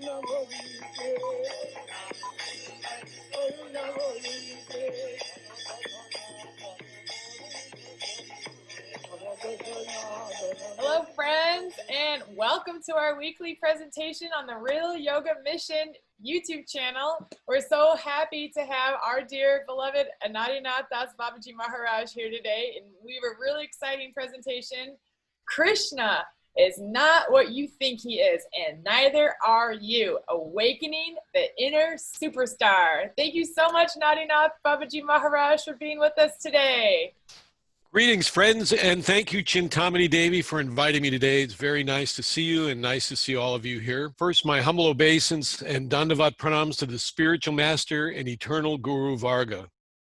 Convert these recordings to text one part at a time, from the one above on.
Hello, friends, and welcome to our weekly presentation on the Real Yoga Mission YouTube channel. We're so happy to have our dear beloved Anandinath Das Babaji Maharaj here today, and we have a really exciting presentation. Krishna is not what you think he is, and neither are you. Awakening the inner superstar. Thank you so much, Anandinath Babaji Maharaj, for being with us today. Greetings, friends, and thank you, Chintamani Devi, for inviting me today. It's very nice to see you and nice to see all of you here. First, my humble obeisance and Dandavat pranams to the spiritual master and eternal Guru Varga.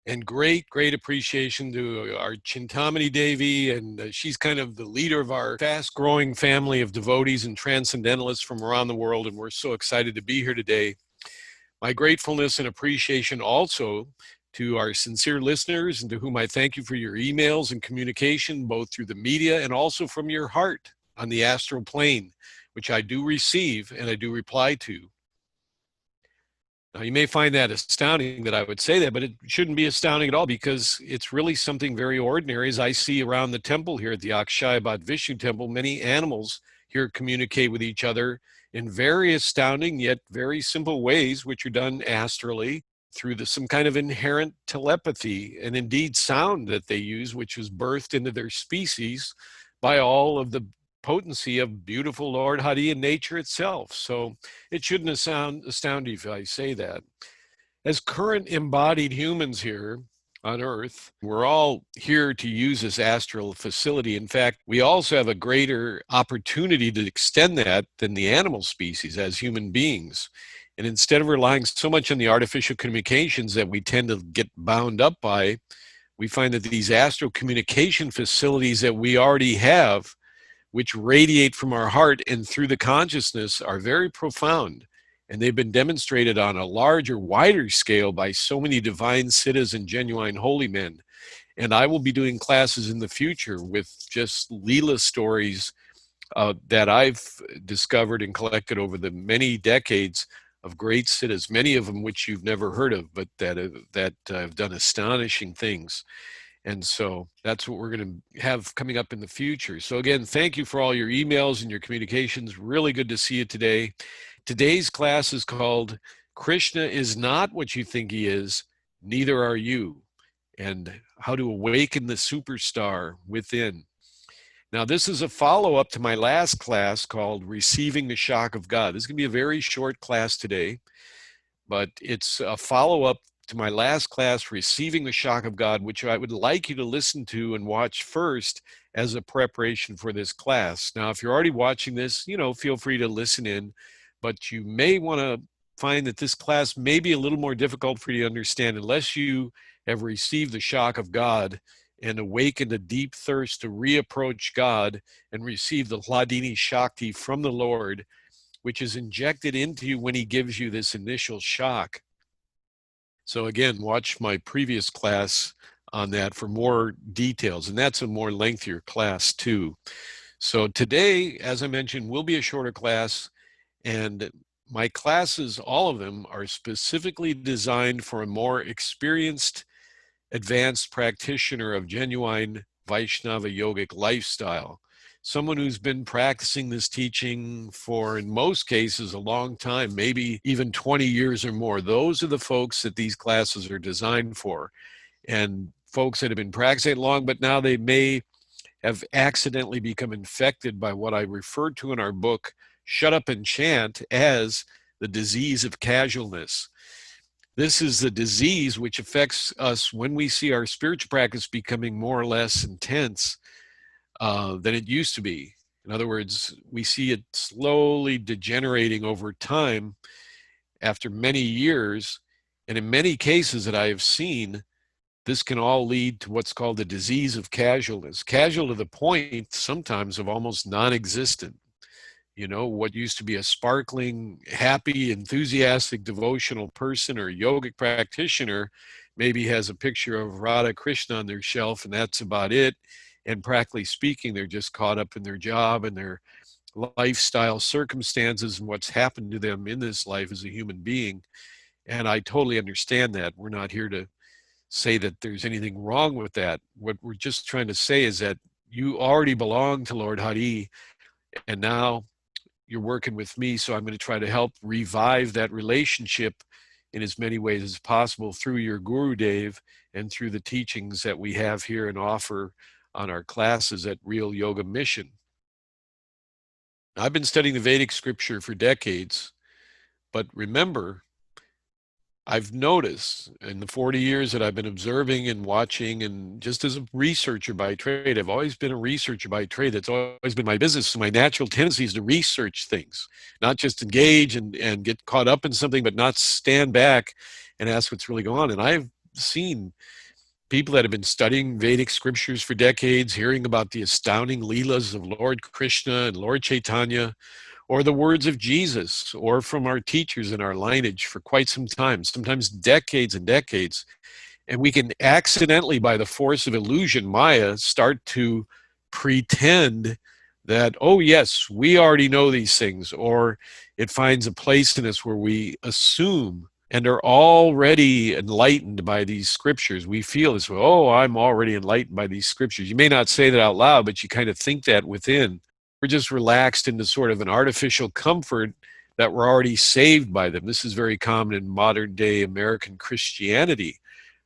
And great appreciation to our Chintamani Devi, and she's kind of the leader of our fast-growing family of devotees and transcendentalists from around the world, and we're so excited to be here today. My gratefulness and appreciation also to our sincere listeners, and to whom I thank you for your emails and communication, both through the media and also from your heart on the astral plane, which I do receive and I do reply to. Now, you may find that astounding that I would say that, but it shouldn't be astounding at all, because it's really something very ordinary. As I see around the temple here at the Akshayabad Vishnu Temple, many animals here communicate with each other in very astounding yet very simple ways, which are done astrally, through some kind of inherent telepathy and indeed sound that they use, which was birthed into their species by all of the potency of beautiful Lord Hari and nature itself. So it shouldn't astound you if I say that. As current embodied humans here on Earth, we're all here to use this astral facility. In fact, we also have a greater opportunity to extend that than the animal species as human beings. And instead of relying so much on the artificial communications that we tend to get bound up by, we find that these astral communication facilities that we already have, which radiate from our heart and through the consciousness, are very profound. And they've been demonstrated on a larger, wider scale by so many divine siddhas and genuine holy men. And I will be doing classes in the future with just Leela stories that I've discovered and collected over the many decades of great siddhas, many of them which you've never heard of, but that have done astonishing things. And so that's what we're going to have coming up in the future. So again, thank you for all your emails and your communications. Really good to see you today. Today's class is called Krishna is not what you think he is, neither are you, and how to awaken the superstar within. Now, this is a follow-up to my last class called Receiving the Shock of God. This is going to be a very short class today, but it's a follow-up to my last class, Receiving the Shock of God, which I would like you to listen to and watch first as a preparation for this class. Now, if you're already watching this, feel free to listen in, but you may want to find that this class may be a little more difficult for you to understand unless you have received the shock of God and awakened a deep thirst to reapproach God and receive the Hladini Shakti from the Lord, which is injected into you when he gives you this initial shock. So again, watch my previous class on that for more details, and that's a more lengthier class too. So today, as I mentioned, will be a shorter class, and my classes, all of them, are specifically designed for a more experienced, advanced practitioner of genuine Vaishnava yogic lifestyle. Someone who's been practicing this teaching for, in most cases, a long time, maybe even 20 years or more. Those are the folks that these classes are designed for. And folks that have been practicing long, but now they may have accidentally become infected by what I referred to in our book, Shut Up and Chant, as the disease of casualness. This is the disease which affects us when we see our spiritual practice becoming more or less intense than it used to be. In other words, we see it slowly degenerating over time after many years. And in many cases that I have seen, this can all lead to what's called the disease of casualness. Casual to the point sometimes of almost non-existent. What used to be a sparkling, happy, enthusiastic, devotional person or yogic practitioner maybe has a picture of Radha Krishna on their shelf, and that's about it. And practically speaking, they're just caught up in their job and their lifestyle circumstances and what's happened to them in this life as a human being. And I totally understand that. We're not here to say that there's anything wrong with that. What we're just trying to say is that you already belong to Lord Hari, and now you're working with me, so I'm going to try to help revive that relationship in as many ways as possible through your Guru Dev and through the teachings that we have here and offer on our classes at Real Yoga Mission. I've been studying the Vedic scripture for decades, but remember, I've noticed in the 40 years that I've been observing and watching, and just as a researcher by trade, I've always been a researcher by trade. That's always been my business. So my natural tendency is to research things, not just engage and get caught up in something, but not stand back and ask what's really going on. And I've seen people that have been studying Vedic scriptures for decades, hearing about the astounding Leelas of Lord Krishna and Lord Chaitanya, or the words of Jesus, or from our teachers in our lineage for quite some time, sometimes decades and decades. And we can accidentally, by the force of illusion, Maya, start to pretend that, oh yes, we already know these things, or it finds a place in us where we assume and are already enlightened by these scriptures. We feel this way, oh, I'm already enlightened by these scriptures. You may not say that out loud, but you kind of think that within. We're just relaxed into sort of an artificial comfort that we're already saved by them. This is very common in modern day American Christianity.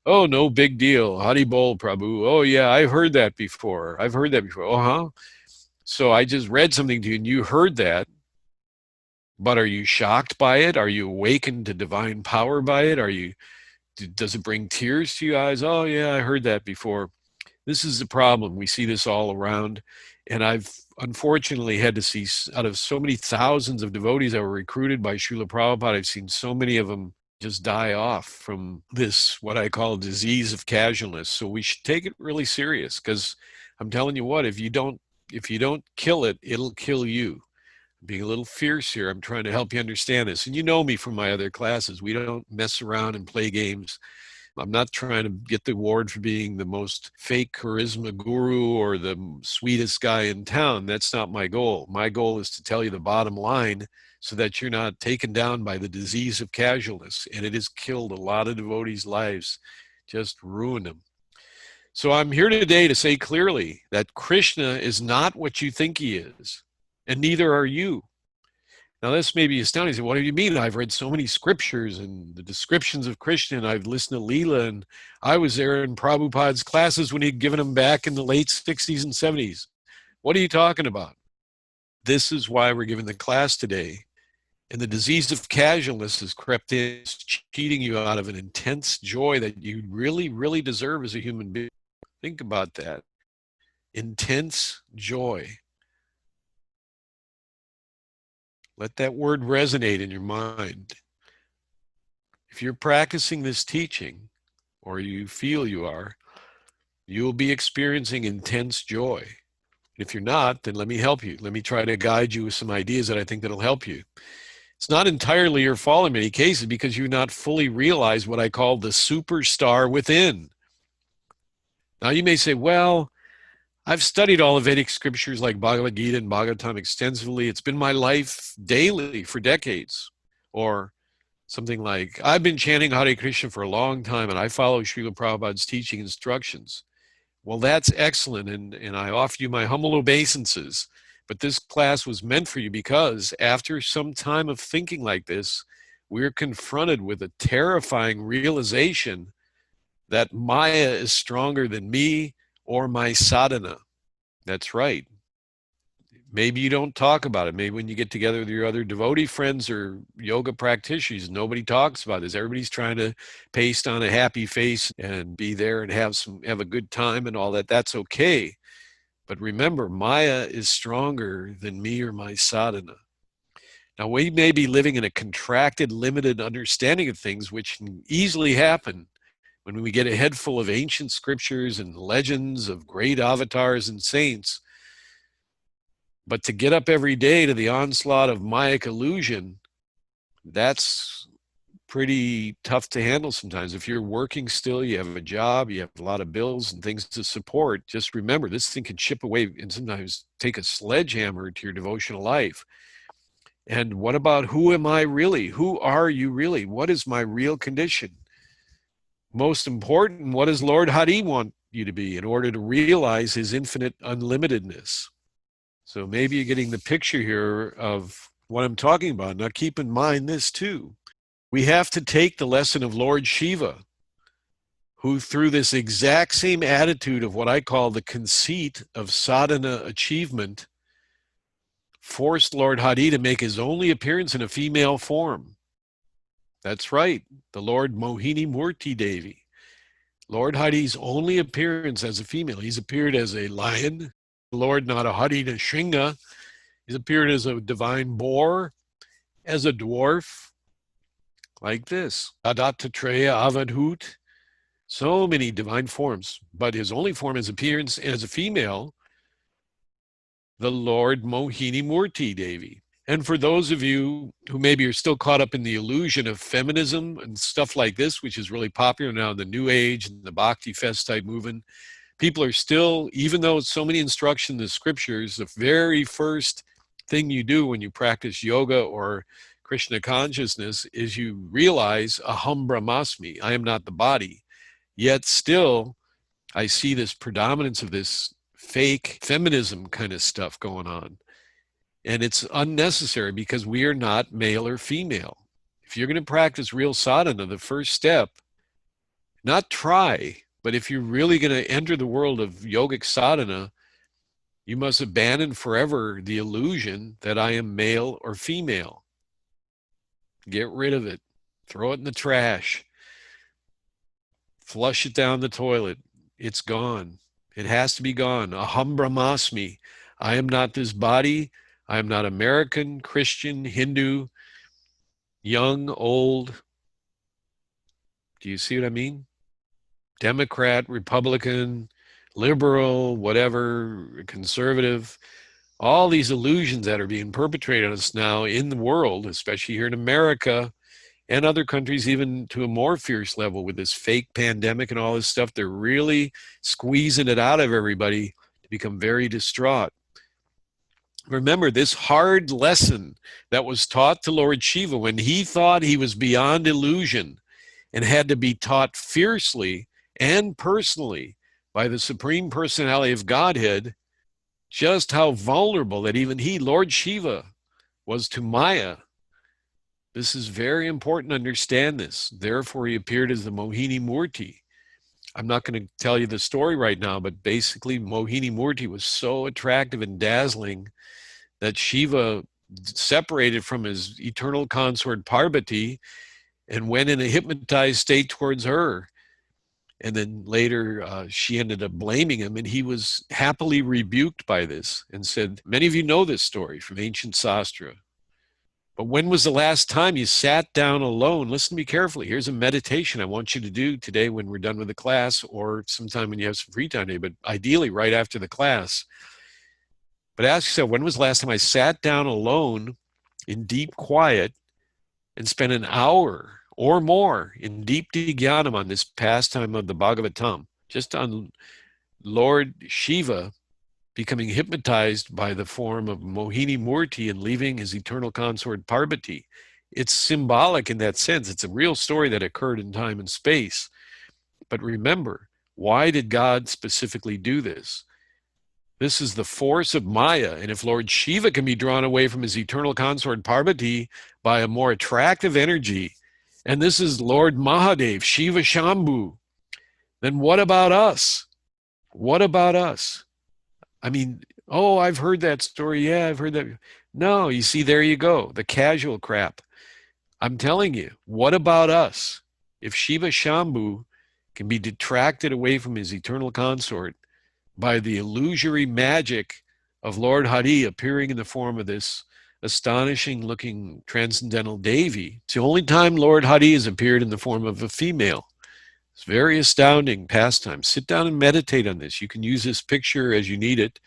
Oh, no big deal. Hari bol, Prabhu. Oh, yeah, I've heard that before. I've heard that before. Uh-huh. So I just read something to you and you heard that. But are you shocked by it? Are you awakened to divine power by it? Does it bring tears to your eyes? Oh, yeah, I heard that before. This is the problem. We see this all around. And I've unfortunately had to see, out of so many thousands of devotees that were recruited by Srila Prabhupada, I've seen so many of them just die off from this, what I call disease of casualness. So we should take it really serious, because I'm telling you what, if you don't kill it, it'll kill you. I'm being a little fierce here. I'm trying to help you understand this. And you know me from my other classes. We don't mess around and play games. I'm not trying to get the award for being the most fake charisma guru or the sweetest guy in town. That's not my goal. My goal is to tell you the bottom line so that you're not taken down by the disease of casualness. And it has killed a lot of devotees' lives, just ruined them. So I'm here today to say clearly that Krishna is not what you think he is, and neither are you. Now, this may be astounding. Say, what do you mean? I've read so many scriptures and the descriptions of Krishna, and I've listened to Leela, and I was there in Prabhupada's classes when he'd given them back in the late 60s and 70s. What are you talking about? This is why we're giving the class today. And the disease of casualness has crept in, it's cheating you out of an intense joy that you really, really deserve as a human being. Think about that. Intense joy. Let that word resonate in your mind. If you're practicing this teaching, or you feel you are, you will be experiencing intense joy. If you're not, then let me help you. Let me try to guide you with some ideas that I think that'll help you. It's not entirely your fault in many cases, because you've not fully realized what I call the superstar within. Now you may say, well, I've studied all the Vedic scriptures like Bhagavad Gita and Bhagavatam extensively. It's been my life daily for decades. Or something like, I've been chanting Hare Krishna for a long time and I follow Srila Prabhupada's teaching instructions. Well, that's excellent, and I offer you my humble obeisances. But this class was meant for you because after some time of thinking like this, we're confronted with a terrifying realization that Maya is stronger than me or my sadhana. That's right. Maybe you don't talk about it. Maybe when you get together with your other devotee friends or yoga practitioners, nobody talks about this. Everybody's trying to paste on a happy face and be there and have a good time and all that. That's okay. But remember, Maya is stronger than me or my sadhana. Now, we may be living in a contracted, limited understanding of things, which can easily happen when we get a head full of ancient scriptures and legends of great avatars and saints. But to get up every day to the onslaught of Mayic illusion, that's pretty tough to handle sometimes. If you're working still, you have a job, you have a lot of bills and things to support, just remember this thing can chip away and sometimes take a sledgehammer to your devotional life. And what about who am I really? Who are you really? What is my real condition? Most important, what does Lord Hari want you to be in order to realize his infinite unlimitedness? So maybe you're getting the picture here of what I'm talking about. Now keep in mind this too. We have to take the lesson of Lord Shiva, who through this exact same attitude of what I call the conceit of sadhana achievement, forced Lord Hari to make his only appearance in a female form. That's right, the Lord Mohini Murti Devi. Lord Hari's only appearance as a female. He's appeared as a lion, Lord Narahari Shringa. He's appeared as a divine boar, as a dwarf, like this. Adattatreya Avadhut. So many divine forms, but his only form is appearance as a female, the Lord Mohini Murti Devi. And for those of you who maybe are still caught up in the illusion of feminism and stuff like this, which is really popular now in the New Age and the Bhakti Fest type movement, people are still, even though so many instruction in the scriptures, the very first thing you do when you practice yoga or Krishna consciousness is you realize aham brahmasmi, I am not the body. Yet still, I see this predominance of this fake feminism kind of stuff going on. And it's unnecessary because we are not male or female. If you're going to practice real sadhana, the first step, not try, but if you're really going to enter the world of yogic sadhana, you must abandon forever the illusion that I am male or female. Get rid of it. Throw it in the trash. Flush it down the toilet. It's gone. It has to be gone. Aham brahmasmi. I am not this body. I am not American, Christian, Hindu, young, old. Do you see what I mean? Democrat, Republican, liberal, whatever, conservative. All these illusions that are being perpetrated on us now in the world, especially here in America and other countries, even to a more fierce level with this fake pandemic and all this stuff, they're really squeezing it out of everybody to become very distraught. Remember this hard lesson that was taught to Lord Shiva when he thought he was beyond illusion and had to be taught fiercely and personally by the Supreme Personality of Godhead, just how vulnerable that even he, Lord Shiva, was to Maya. This is very important to understand this. Therefore, he appeared as the Mohini Murti. I'm not going to tell you the story right now, but basically Mohini Murti was so attractive and dazzling that Shiva separated from his eternal consort Parvati and went in a hypnotized state towards her. And then later she ended up blaming him, and he was happily rebuked by this and said, many of you know this story from ancient Sastra. But when was the last time you sat down alone? Listen to me carefully. Here's a meditation I want you to do today when we're done with the class, or sometime when you have some free time today, but ideally right after the class. But ask yourself, when was the last time I sat down alone in deep quiet and spent an hour or more in deep dhyanam on this pastime of the Bhagavatam, just on Lord Shiva becoming hypnotized by the form of Mohini Murti and leaving his eternal consort Parvati. It's symbolic in that sense. It's a real story that occurred in time and space. But remember, why did God specifically do this? This is the force of Maya. And if Lord Shiva can be drawn away from his eternal consort Parvati by a more attractive energy, and this is Lord Mahadev, Shiva Shambhu, then what about us? What about us? I mean, oh, I've heard that story. Yeah, I've heard that. No, you see, there you go, the casual crap. I'm telling you, what about us? If Shiva Shambhu can be detracted away from his eternal consort by the illusory magic of Lord Hari appearing in the form of this astonishing looking transcendental Devi. It's the only time Lord Hari has appeared in the form of a female. It's very astounding pastime. Sit down and meditate on this. You can use this picture as you need it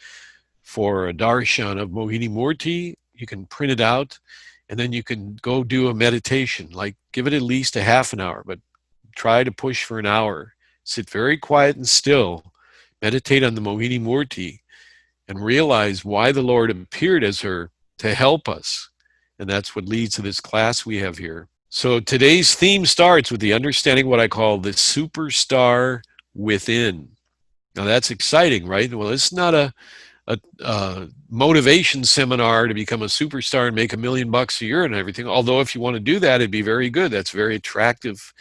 for a darshan of Mohini Murti. You can print it out And then you can go do a meditation, like give it at least a half an hour, but try to push for an hour. Sit very quiet and still, meditate on the Mohini Murti, and realize why the Lord appeared as her to help us. And that's what leads to this class we have here. So today's theme starts with the understanding what I call the superstar within. Now that's exciting, right? Well, it's not a motivation seminar to become a superstar and make $1 million a year and everything. Although if you want to do that, it'd be very good. That's a very attractive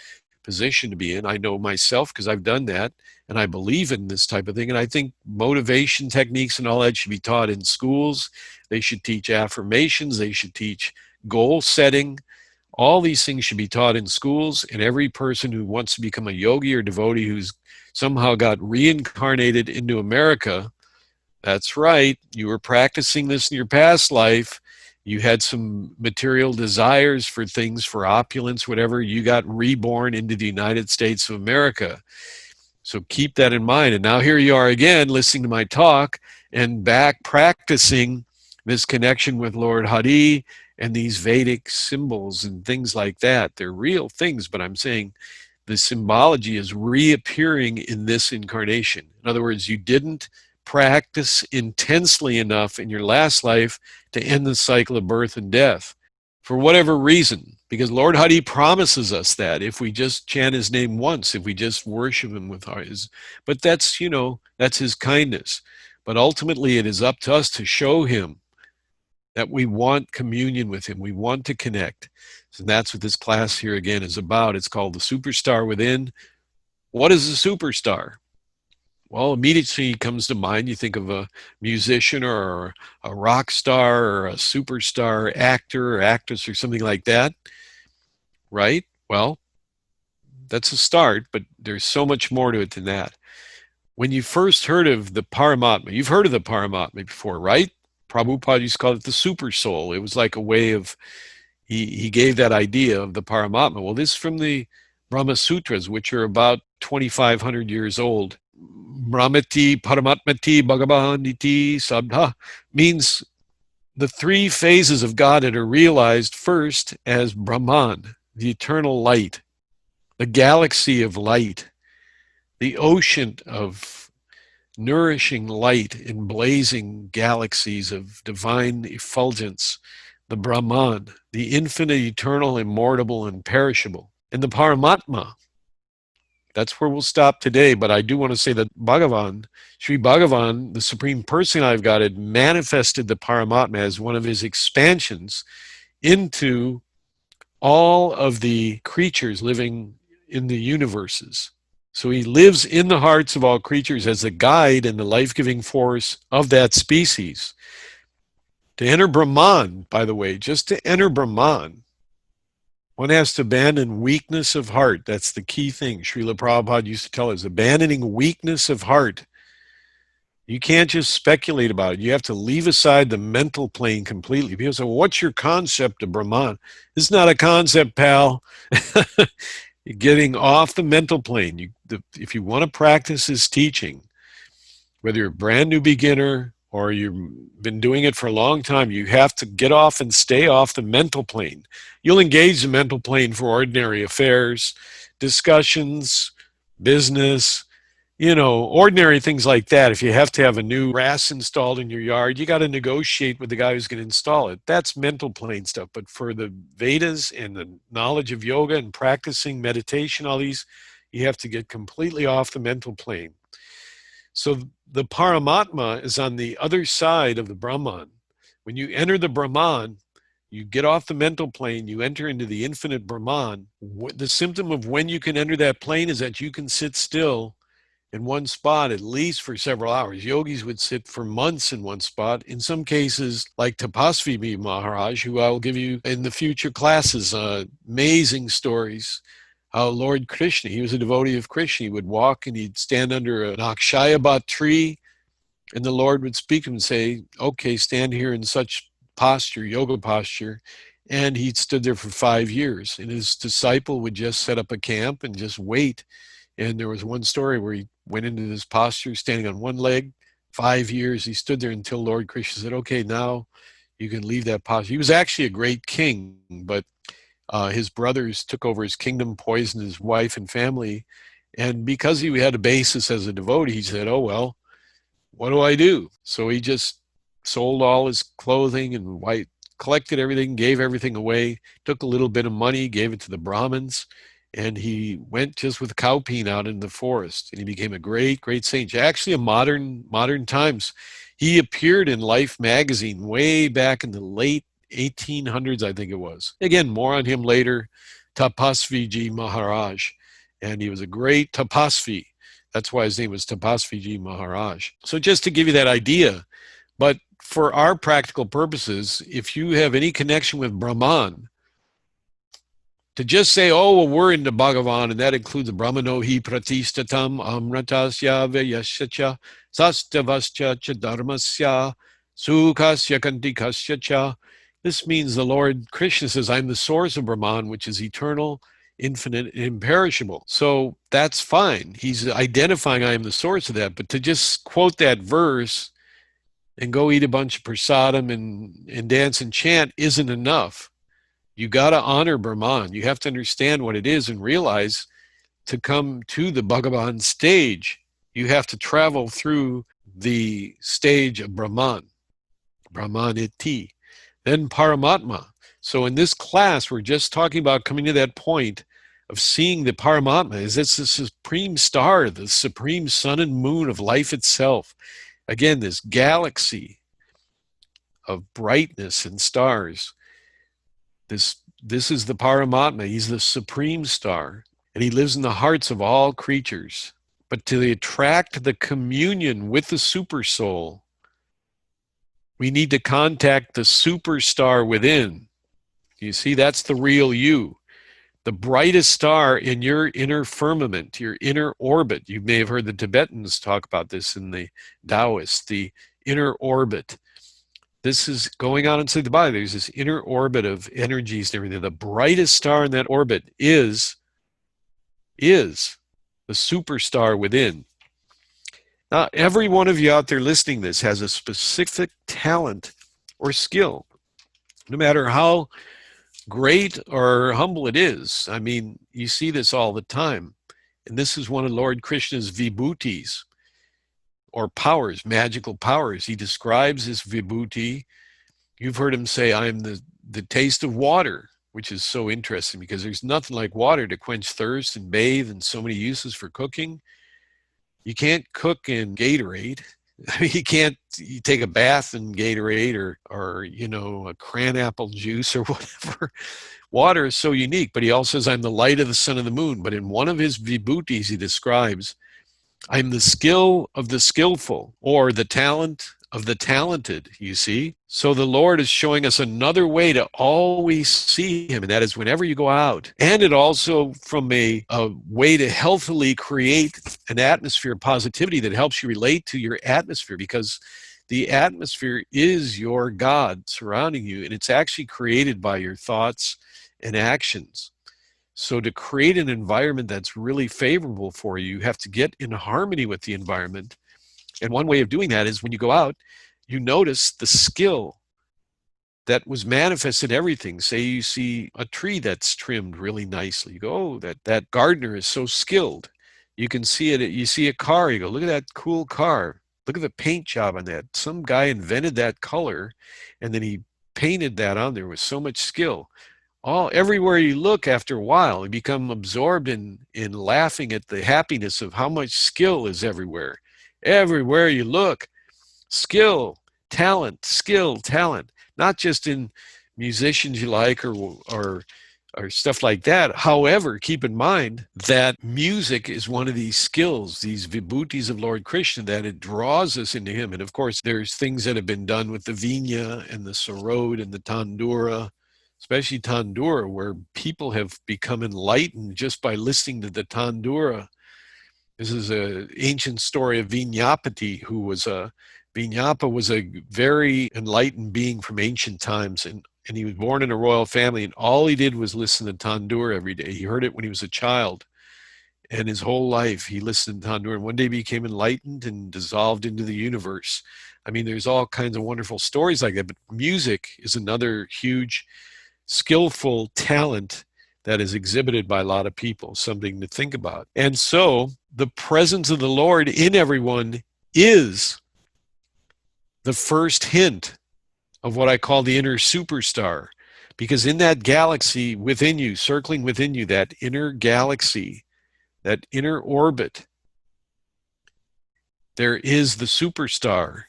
position to be in. I know myself because I've done that, and I believe in this type of thing. And I think motivation techniques and all that should be taught in schools. They should teach affirmations. They should teach goal setting. All these things should be taught in schools, and every person who wants to become a yogi or devotee who's somehow got reincarnated into America, that's right, you were practicing this in your past life, you had some material desires for things, for opulence, whatever, you got reborn into the United States of America. So keep that in mind. And now here you are again, listening to my talk and back practicing this connection with Lord Hari and these Vedic symbols and things like that. They're real things, but I'm saying the symbology is reappearing in this incarnation. In other words, you didn't practice intensely enough in your last life to end the cycle of birth and death for whatever reason, because Lord Hari promises us that if we just chant his name once, if we just worship him with his, but that's, that's his kindness. But ultimately it is up to us to show him that we want communion with him. We want to connect. So that's what this class here again is about. It's called the Superstar Within. What is a superstar? Well, immediately comes to mind, you think of a musician or a rock star or a superstar actor or actress or something like that, right? Well, that's a start, but there's so much more to it than that. When you first heard of the Paramatma, you've heard of the Paramatma before, right? Prabhupada used to call it the super soul. It was like a way of, he gave that idea of the Paramatma. Well, this is from the Brahma Sutras, which are about 2,500 years old. Brahmati, Paramatmati, Bhagavaniti, Sabdha means the three phases of God that are realized first as Brahman, the eternal light, the galaxy of light, the ocean of nourishing light in blazing galaxies of divine effulgence, the Brahman, the infinite, eternal, immortal, and perishable, and the Paramatma. That's where we'll stop today, but I do want to say that Bhagavan, Sri Bhagavan, the Supreme Personality of God, had manifested the Paramatma as one of his expansions into all of the creatures living in the universes. So he lives in the hearts of all creatures as a guide and the life-giving force of that species. To enter Brahman, by the way, just to enter Brahman, one has to abandon weakness of heart. That's the key thing. Srila Prabhupada used to tell us, abandoning weakness of heart. You can't just speculate about it. You have to leave aside the mental plane completely. People say, well, what's your concept of Brahman? It's not a concept, pal. You're getting off the mental plane. If you want to practice his teaching, whether you're a brand new beginner or you've been doing it for a long time, you have to get off and stay off the mental plane. You'll engage the mental plane for ordinary affairs, discussions, business, ordinary things like that. If you have to have a new RAS installed in your yard, you got to negotiate with the guy who's going to install it. That's mental plane stuff. But for the Vedas and the knowledge of yoga and practicing meditation, all these, you have to get completely off the mental plane. So the Paramatma is on the other side of the Brahman. When you enter the Brahman, you get off the mental plane, you enter into the infinite Brahman. The symptom of when you can enter that plane is that you can sit still in one spot at least for several hours. Yogis would sit for months in one spot. In some cases, like Tapasvi Maharaj, who I'll give you in the future classes, amazing stories. How Lord Krishna, he was a devotee of Krishna. He would walk and he'd stand under an Akshayabat tree, and the Lord would speak to him and say, okay, stand here in such posture, yoga posture. And he stood there for 5 years. And his disciple would just set up a camp and just wait. And there was one story where he went into this posture, standing on one leg, 5 years. He stood there until Lord Krishna said, okay, now You can leave that positive. He was actually a great king, but his brothers took over his kingdom, poisoned his wife and family. And because he had a basis as a devotee, he said, oh, well, what do I do? So he just sold all his clothing and collected everything, gave everything away, took a little bit of money, gave it to the Brahmins, and he went just with cowpea out in the forest, and he became a great, great saint. Actually, in modern times, he appeared in Life magazine way back in the late 1800s, I think it was. Again, more on him later, Tapasviji Maharaj, and he was a great Tapasvi. That's why his name was Tapasviji Maharaj. So just to give you that idea, but for our practical purposes, if you have any connection with Brahman, to just say, oh, well, we're into Bhagavan, and that includes Brahmanohi Pratistatam Amratasya Vyasyacha Sastavasya Cha Dharmasya Sukasya Kantikasya Cha. This means the Lord Krishna says, I'm the source of Brahman, which is eternal, infinite, and imperishable. So that's fine. He's identifying I am the source of that. But to just quote that verse and go eat a bunch of prasadam and dance and chant isn't enough. You got to honor Brahman. You have to understand what it is and realize to come to the Bhagavan stage, you have to travel through the stage of Brahman, Brahmaniti, then Paramatma. So in this class, we're just talking about coming to that point of seeing the Paramatma. Is it's the supreme star, the supreme sun and moon of life itself. Again, this galaxy of brightness and stars. This is the Paramatma. He's the supreme star, and he lives in the hearts of all creatures. But to attract the communion with the super soul, we need to contact the superstar within. You see, that's the real you. The brightest star in your inner firmament, your inner orbit. You may have heard the Tibetans talk about this in the Taoists, the inner orbit. This is going on inside the body. There's this inner orbit of energies and everything. The brightest star in that orbit is the superstar within. Now, every one of you out there listening to this has a specific talent or skill, no matter how great or humble it is. I mean, you see this all the time. And this is one of Lord Krishna's vibhutis, or powers, magical powers. He describes his vibhuti. You've heard him say, I am the taste of water, which is so interesting because there's nothing like water to quench thirst and bathe and so many uses for cooking. You can't cook in Gatorade. I mean, you take a bath in Gatorade or you know, a cranapple juice or whatever. Water is so unique, but he also says, I'm the light of the sun and the moon. But in one of his vibhutis, he describes, I'm the skill of the skillful, or the talent of the talented, you see? So the Lord is showing us another way to always see him, and that is whenever you go out. And it also from a way to healthily create an atmosphere of positivity that helps you relate to your atmosphere, because the atmosphere is your God surrounding you, and it's actually created by your thoughts and actions. So to create an environment that's really favorable for you, you have to get in harmony with the environment. And one way of doing that is when you go out, you notice the skill that was manifested in everything. Say you see a tree that's trimmed really nicely. You go, oh, that gardener is so skilled. You can see it. You see a car. You go, look at that cool car. Look at the paint job on that. Some guy invented that color, and then he painted that on there with so much skill. Everywhere you look, after a while, you become absorbed in laughing at the happiness of how much skill is everywhere. Everywhere you look, skill, talent, not just in musicians you like or stuff like that. However, keep in mind that music is one of these skills, these vibhutis of Lord Krishna, that it draws us into him. And of course, there's things that have been done with the Veena and the Sarod and the Tandura, especially Tandura, where people have become enlightened just by listening to the Tandura. This is an ancient story of Vinyapati, Vinyapa was a very enlightened being from ancient times, and he was born in a royal family, and all he did was listen to Tandura every day. He heard it when he was a child, and his whole life he listened to Tandura, and one day he became enlightened and dissolved into the universe. I mean, there's all kinds of wonderful stories like that, but music is another huge, skillful talent that is exhibited by a lot of people, something to think about. And so the presence of the Lord in everyone is the first hint of what I call the inner superstar. Because in that galaxy within you, circling within you, that inner galaxy, that inner orbit, there is the superstar.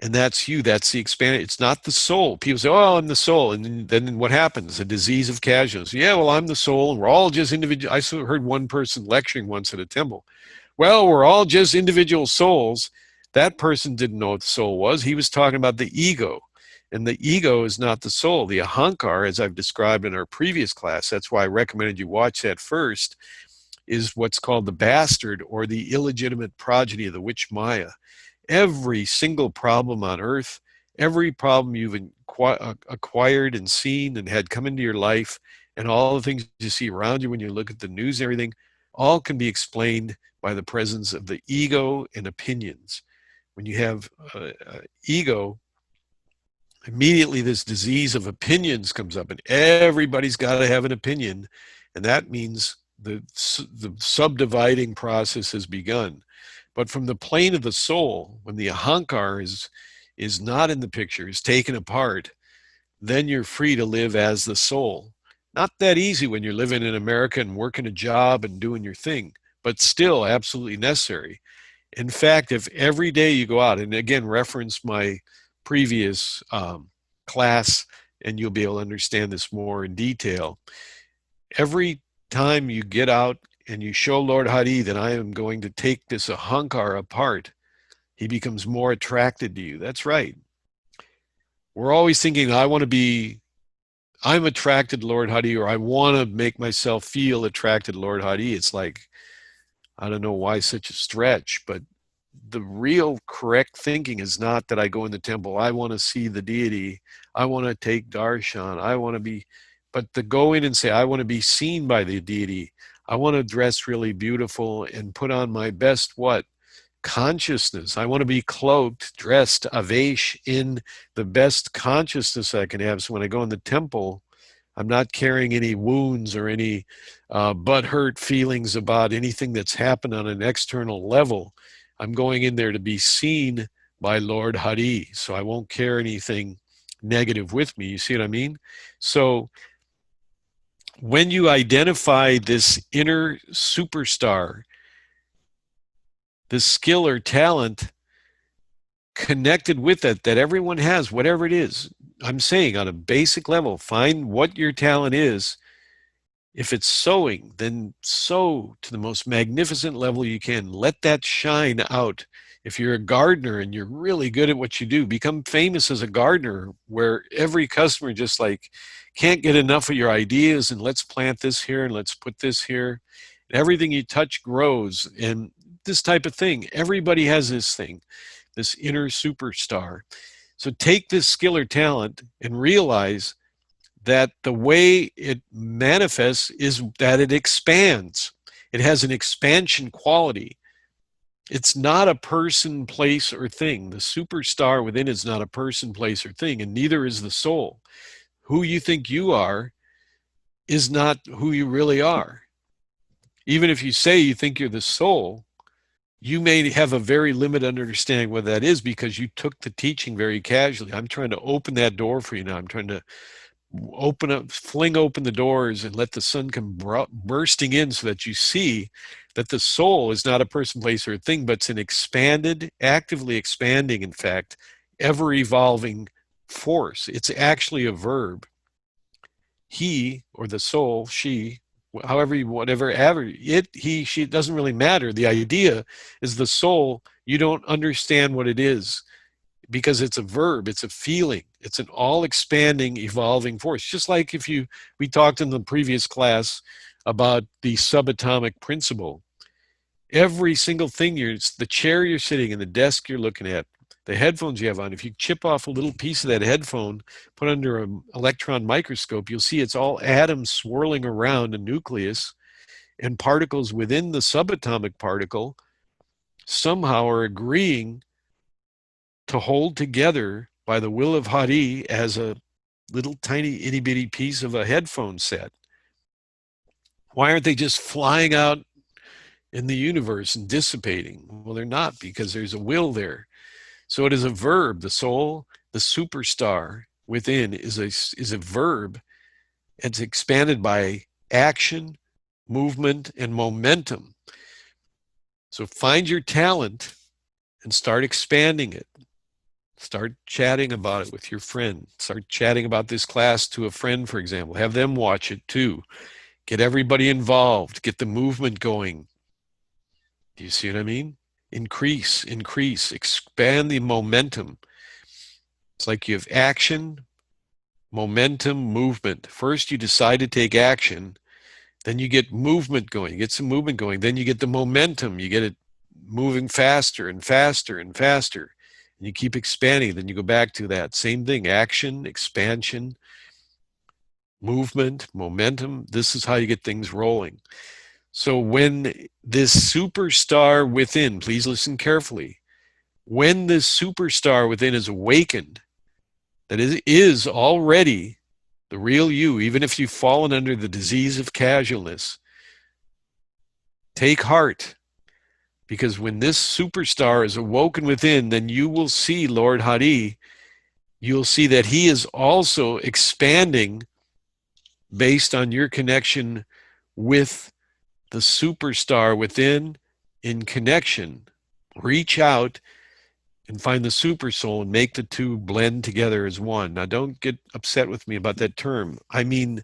And that's you. That's the expanded. It's not the soul. People say, oh, I'm the soul. And then what happens? A disease of casualness. Yeah, well, I'm the soul, and we're all just individual. I heard one person lecturing once at a temple. Well, we're all just individual souls. That person didn't know what the soul was. He was talking about the ego. And the ego is not the soul. The ahankar, as I've described in our previous class, that's why I recommended you watch that first, is what's called the bastard or the illegitimate progeny of the witch Maya. Every single problem on earth, every problem you've acquired and seen and had come into your life, and all the things you see around you when you look at the news and everything, all can be explained by the presence of the ego and opinions. When you have ego, immediately this disease of opinions comes up, and everybody's got to have an opinion, and that means the subdividing process has begun. But from the plane of the soul, when the ahankar is not in the picture, is taken apart, then you're free to live as the soul. Not that easy when you're living in America and working a job and doing your thing, but still absolutely necessary. In fact, if every day you go out, and again, reference my previous class, and you'll be able to understand this more in detail. Every time you get out and you show Lord Hari that I am going to take this ahankar apart, he becomes more attracted to you. That's right. We're always thinking, I'm attracted to Lord Hari, or I want to make myself feel attracted to Lord Hari. It's like, I don't know why such a stretch, but the real correct thinking is not that I go in the temple, I want to see the deity, I want to take darshan, I want to be, but to go in and say, I want to be seen by the deity, I want to dress really beautiful and put on my best consciousness. I want to be cloaked, dressed, avesh, in the best consciousness I can have. So when I go in the temple, I'm not carrying any wounds or any butthurt feelings about anything that's happened on an external level. I'm going in there to be seen by Lord Hari, so I won't carry anything negative with me. You see what I mean? So when you identify this inner superstar, the skill or talent connected with it that everyone has, whatever it is, I'm saying on a basic level, find what your talent is. If it's sewing, then sew to the most magnificent level you can. Let that shine out. If you're a gardener and you're really good at what you do, become famous as a gardener, where every customer just like can't get enough of your ideas, and let's plant this here and let's put this here. And everything you touch grows, and this type of thing. Everybody has this thing, this inner superstar. So take this skill or talent and realize that the way it manifests is that it expands. It has an expansion quality. It's not a person, place, or thing. The superstar within is not a person, place, or thing, and neither is the soul. Who you think you are is not who you really are. Even if you say you think you're the soul, you may have a very limited understanding what that is because you took the teaching very casually. I'm trying to open that door for you now. I'm trying to fling open the doors and let the sun come bursting in so that you see that the soul is not a person, place, or a thing, but it's an expanded, actively expanding, in fact, ever evolving force. It's actually a verb. He, or the soul, she, however, whatever, it, he, she, it doesn't really matter. The idea is the soul, you don't understand what it is because it's a verb, it's a feeling, it's an all-expanding, evolving force. Just like we talked in the previous class about the subatomic principle. Every single thing, the chair you're sitting in, the desk you're looking at, the headphones you have on, if you chip off a little piece of that headphone, put under an electron microscope, you'll see it's all atoms swirling around a nucleus, and particles within the subatomic particle somehow are agreeing to hold together by the will of Hari as a little tiny itty bitty piece of a headphone set? Why aren't they just flying out in the universe and dissipating? Well, they're not, because there's a will there. So it is a verb. The soul, the superstar within is a verb. It's expanded by action, movement, and momentum. So find your talent and start expanding it. Start chatting about it with your friend. Start chatting about this class to a friend, for example. Have them watch it too. Get everybody involved. Get the movement going. Do you see what I mean? Increase, expand the momentum. It's like you have action, momentum, movement. First, you decide to take action. Then you get movement going. You get some movement going. Then you get the momentum. You get it moving faster and faster and faster. And you keep expanding. Then you go back to that same thing: action, expansion, movement, momentum. This is how you get things rolling. So when this superstar within, please listen carefully, when this superstar within is awakened, that is already the real you, even if you've fallen under the disease of casualness, take heart. Because when this superstar is awoken within, then you will see Lord Hari. You'll see that he is also expanding based on your connection with the superstar within in connection. Reach out and find the super soul and make the two blend together as one. Now, don't get upset with me about that term. I mean,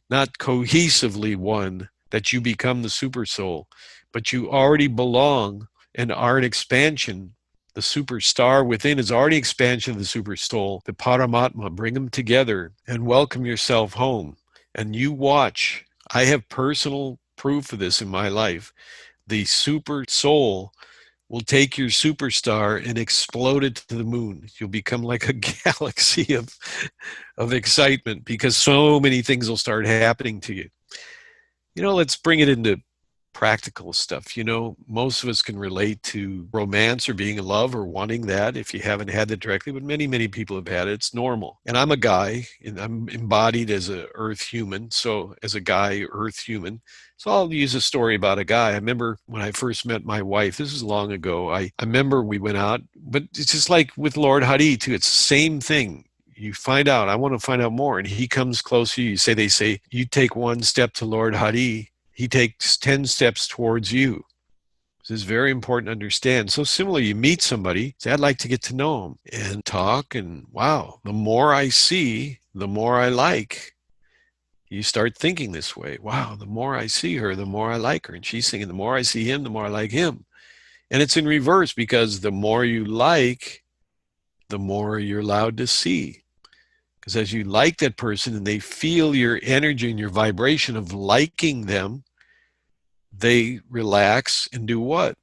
not cohesively one, that you become the super soul, but you already belong and are an expansion. The superstar within is already expansion of the super soul, the Paramatma. Bring them together and welcome yourself home. And you watch. I have personal proof of this in my life. The super soul will take your superstar and explode it to the moon. You'll become like a galaxy of excitement, because so many things will start happening to you. Let's bring it into practical stuff. Most of us can relate to romance or being in love or wanting that, if you haven't had that directly, but many, many people have had it. It's normal. And I'm a guy, and I'm embodied as a earth human. So as a guy, earth human. So I'll use a story about a guy. I remember when I first met my wife, this is long ago, I remember we went out, but it's just like with Lord Hari too. It's the same thing. You find out, I want to find out more. And he comes close to you. They say, you take one step to Lord Hari, he takes 10 steps towards you. This is very important to understand. So similarly, you meet somebody, say, I'd like to get to know him and talk, and wow, the more I see, the more I like. You start thinking this way. Wow, the more I see her, the more I like her. And she's thinking, the more I see him, the more I like him. And it's in reverse, because the more you like, the more you're allowed to see. Because as you like that person and they feel your energy and your vibration of liking them, they relax and do what?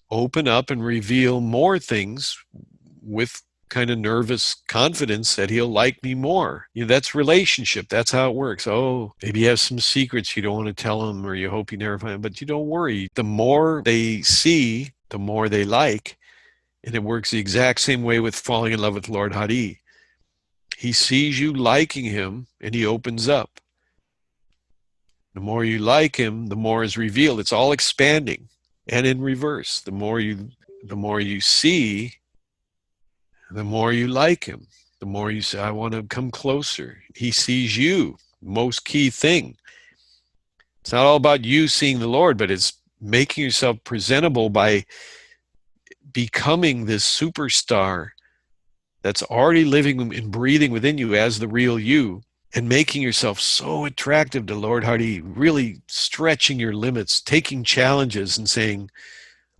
Open up and reveal more things with kind of nervous confidence that he'll like me more. That's relationship. That's how it works. Oh, maybe you have some secrets you don't want to tell him, or you hope you never find them, but you don't worry. The more they see, the more they like. And it works the exact same way with falling in love with Lord Hari. He sees you liking him and he opens up. The more you like him, the more is revealed. It's all expanding. And in reverse, the more you see, the more you like him. The more you say, I want to come closer. He sees you. Most key thing. It's not all about you seeing the Lord, but it's making yourself presentable by becoming this superstar that's already living and breathing within you as the real you, and making yourself so attractive to Lord Hari, really stretching your limits, taking challenges and saying,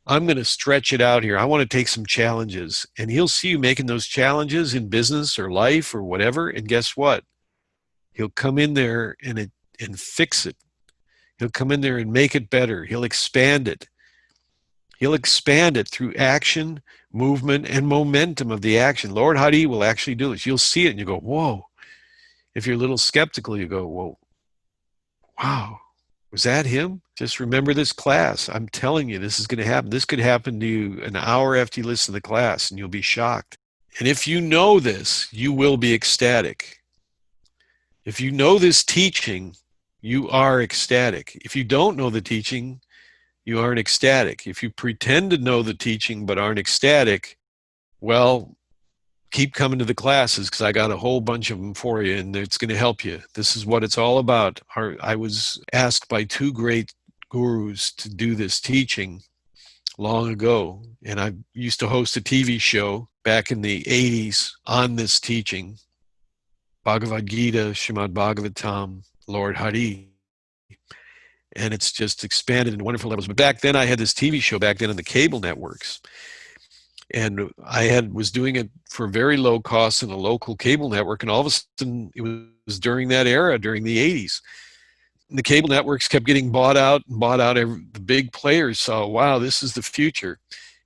I'm going to stretch it out here. I want to take some challenges. And he'll see you making those challenges in business or life or whatever. And guess what? He'll come in there and fix it. He'll come in there and make it better. He'll expand it. He'll expand it through action, movement, and momentum of the action. Lord Hari will actually do this. You'll see it and you go, whoa. If you're a little skeptical, you go, whoa, wow, was that him? Just remember this class. I'm telling you, this is going to happen. This could happen to you an hour after you listen to the class, and you'll be shocked. And if you know this, you will be ecstatic. If you know this teaching, you are ecstatic. If you don't know the teaching, you aren't ecstatic. If you pretend to know the teaching but aren't ecstatic, well, keep coming to the classes because I got a whole bunch of them for you and it's going to help you. This is what it's all about. I was asked by two great gurus to do this teaching long ago, and I used to host a TV show back in the 80s on this teaching, Bhagavad Gita, Srimad Bhagavatam, Lord Hari. And it's just expanded into wonderful levels. But back then I had this TV show back then on the cable networks. And was doing it for very low cost in a local cable network. And all of a sudden it was during that era, during the 80s. And the cable networks kept getting bought out and bought out. The big players saw, wow, this is the future.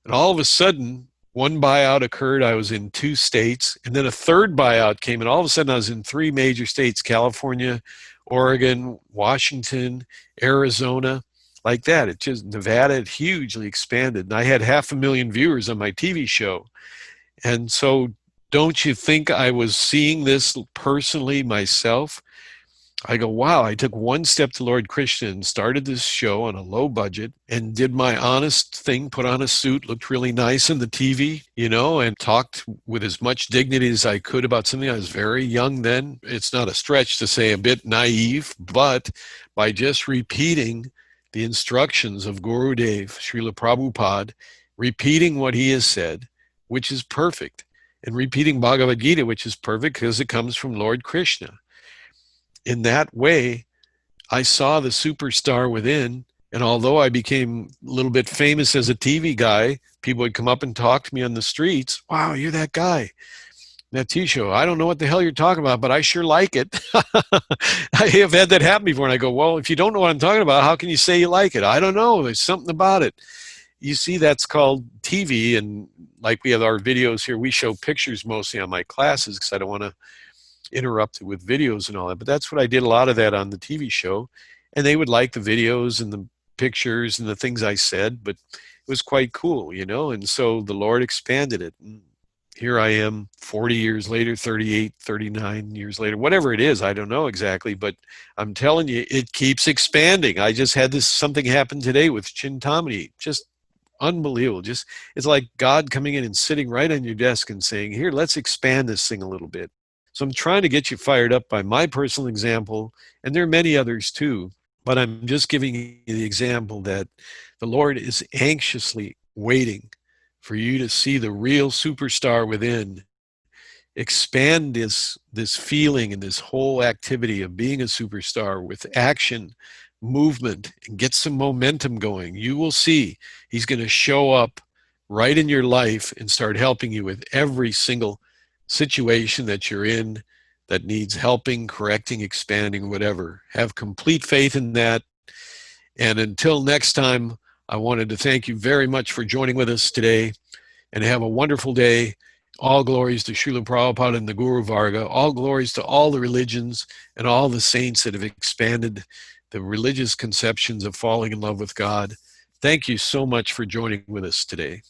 And all of a sudden, one buyout occurred. I was in 2 states. And then a third buyout came. And all of a sudden I was in 3 major states, California, Oregon, Washington, Arizona, like that. It just, Nevada had hugely expanded. And I had 500,000 viewers on my TV show. And so don't you think I was seeing this personally myself? I go, wow, I took one step to Lord Krishna and started this show on a low budget and did my honest thing, put on a suit, looked really nice in the TV, and talked with as much dignity as I could about something. I was very young then. It's not a stretch to say a bit naive, but by just repeating the instructions of Gurudev, Srila Prabhupada, repeating what he has said, which is perfect, and repeating Bhagavad Gita, which is perfect because it comes from Lord Krishna. In that way, I saw the superstar within, and although I became a little bit famous as a TV guy, people would come up and talk to me on the streets. Wow, you're that guy, that TV show. I don't know what the hell you're talking about, but I sure like it. I have had that happen before, and I go, well, if you don't know what I'm talking about, how can you say you like it? I don't know. There's something about it. You see, that's called TV, and like we have our videos here, we show pictures mostly on my classes because I don't want to interrupted with videos and all that. But that's what I did a lot of that on the TV show. And they would like the videos and the pictures and the things I said, but it was quite cool, And so the Lord expanded it. And here I am 40 years later, 38, 39 years later, whatever it is, I don't know exactly, but I'm telling you, it keeps expanding. I just had something happen today with Chintamani, just unbelievable. It's like God coming in and sitting right on your desk and saying, here, let's expand this thing a little bit. So I'm trying to get you fired up by my personal example, and there are many others too, but I'm just giving you the example that the Lord is anxiously waiting for you to see the real superstar within, expand this feeling and this whole activity of being a superstar with action, movement, and get some momentum going. You will see he's going to show up right in your life and start helping you with every single situation that you're in that needs helping, correcting, expanding, whatever. Have complete faith in that. And until next time, I wanted to thank you very much for joining with us today, and have a wonderful day. All glories to Srila Prabhupada and the Guru Varga. All glories to all the religions and all the saints that have expanded the religious conceptions of falling in love with God. Thank you so much for joining with us today.